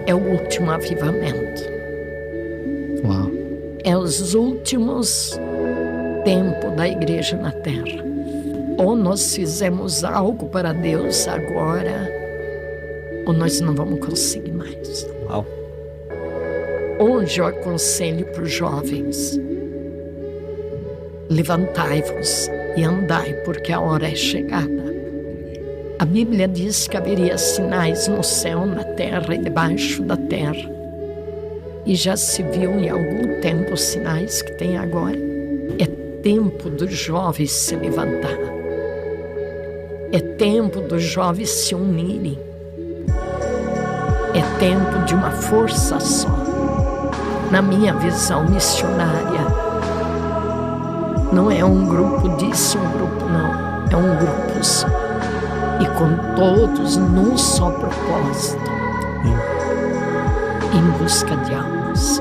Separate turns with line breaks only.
É o último avivamento.
Uau.
É os últimos tempos da igreja na terra. Ou nós fizemos algo para Deus agora, ou nós não vamos conseguir mais.
Uau.
Hoje eu aconselho para os jovens: levantai-vos e andai, porque a hora é chegada. A Bíblia diz que haveria sinais no céu, na terra e debaixo da terra. E já se viu em algum tempo os sinais que tem agora. É tempo dos jovens se levantar. É tempo dos jovens se unirem. É tempo de uma força só. Na minha visão missionária, não é um grupo disso, um grupo não. É um grupo só. E com todos num só propósito. Em busca de almas.